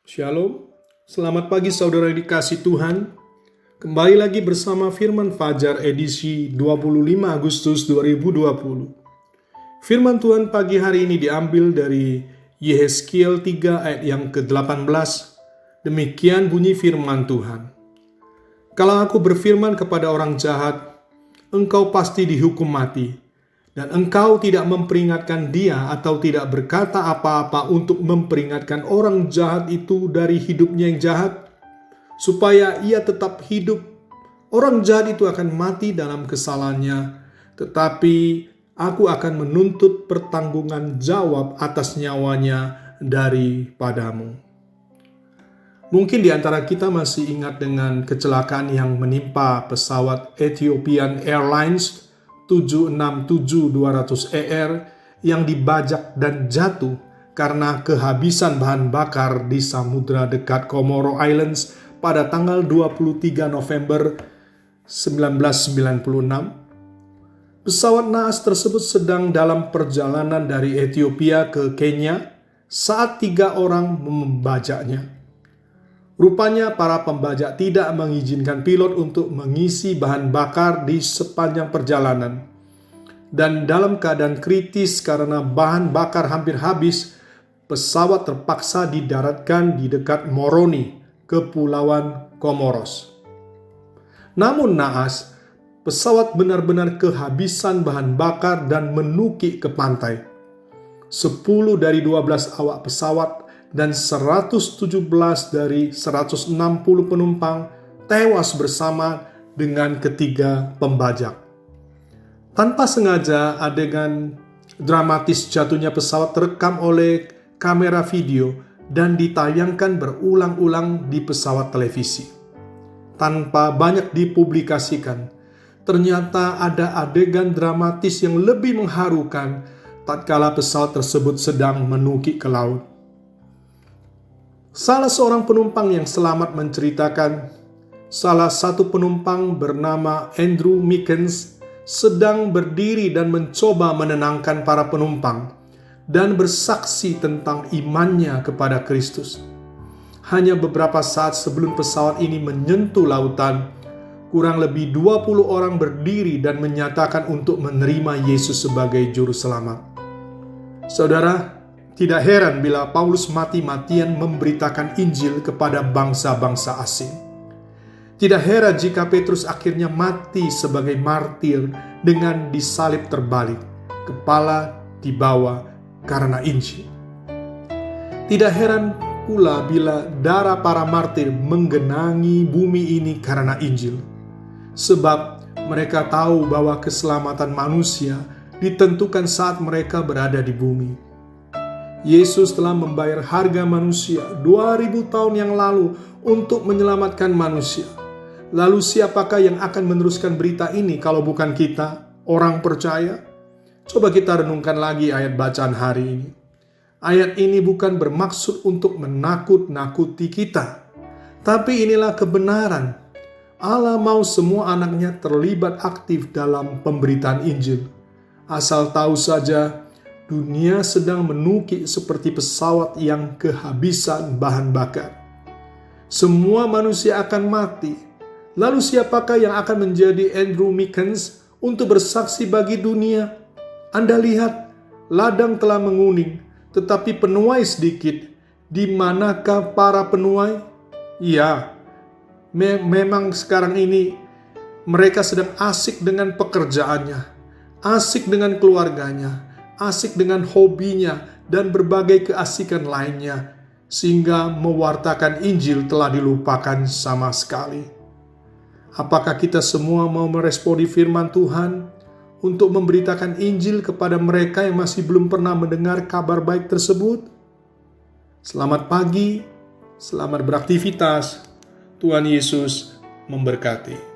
Shalom, selamat pagi saudara yang dikasih Tuhan. Kembali lagi bersama Firman Fajar edisi 25 Agustus 2020. Firman Tuhan pagi hari ini diambil dari Yehezkiel 3 ayat yang ke-18. Demikian bunyi firman Tuhan. Kalau aku berfirman kepada orang jahat, engkau pasti dihukum mati, dan engkau tidak memperingatkan dia atau tidak berkata apa-apa untuk memperingatkan orang jahat itu dari hidupnya yang jahat, supaya ia tetap hidup. Orang jahat itu akan mati dalam kesalahannya, tetapi aku akan menuntut pertanggungan jawab atas nyawanya daripadamu. Mungkin di antara kita masih ingat dengan kecelakaan yang menimpa pesawat Ethiopian Airlines 767-200ER yang dibajak dan jatuh karena kehabisan bahan bakar di samudra dekat Comoro Islands pada tanggal 23 November 1996. Pesawat naas tersebut sedang dalam perjalanan dari Ethiopia ke Kenya saat 3 orang membajaknya. Rupanya para pembajak tidak mengizinkan pilot untuk mengisi bahan bakar di sepanjang perjalanan. Dan dalam keadaan kritis karena bahan bakar hampir habis, pesawat terpaksa didaratkan di dekat Moroni, Kepulauan Comoros. Namun naas, pesawat benar-benar kehabisan bahan bakar dan menukik ke pantai. 10 dari 12 awak pesawat dan 117 dari 160 penumpang tewas bersama dengan ketiga pembajak. Tanpa sengaja, adegan dramatis jatuhnya pesawat terekam oleh kamera video dan ditayangkan berulang-ulang di pesawat televisi. Tanpa banyak dipublikasikan, ternyata ada adegan dramatis yang lebih mengharukan tatkala pesawat tersebut sedang menukik ke laut. Salah seorang penumpang yang selamat menceritakan, salah satu penumpang bernama Andrew Mickens sedang berdiri dan mencoba menenangkan para penumpang dan bersaksi tentang imannya kepada Kristus. Hanya beberapa saat sebelum pesawat ini menyentuh lautan, kurang lebih 20 orang berdiri dan menyatakan untuk menerima Yesus sebagai juru selamat. Saudara, tidak heran bila Paulus mati-matian memberitakan Injil kepada bangsa-bangsa asing. Tidak heran jika Petrus akhirnya mati sebagai martir dengan disalib terbalik, kepala di bawah karena Injil. Tidak heran pula bila darah para martir menggenangi bumi ini karena Injil. Sebab mereka tahu bahwa keselamatan manusia ditentukan saat mereka berada di bumi. Yesus telah membayar harga manusia 2000 tahun yang lalu untuk menyelamatkan manusia. Lalu siapakah yang akan meneruskan berita ini kalau bukan kita, orang percaya? Coba kita renungkan lagi ayat bacaan hari ini. Ayat ini bukan bermaksud untuk menakut-nakuti kita, tapi inilah kebenaran. Allah mau semua anaknya terlibat aktif dalam pemberitaan Injil. Asal tahu saja, dunia sedang menukik seperti pesawat yang kehabisan bahan bakar. Semua manusia akan mati. Lalu siapakah yang akan menjadi Andrew Mickens untuk bersaksi bagi dunia? Anda lihat, ladang telah menguning, tetapi penuai sedikit. Di manakah para penuai? Ya, memang sekarang ini mereka sedang asik dengan pekerjaannya, asik dengan keluarganya, asik dengan hobinya dan berbagai keasikan lainnya, sehingga mewartakan Injil telah dilupakan sama sekali. Apakah kita semua mau meresponi firman Tuhan untuk memberitakan Injil kepada mereka yang masih belum pernah mendengar kabar baik tersebut? Selamat pagi, selamat beraktivitas. Tuhan Yesus memberkati.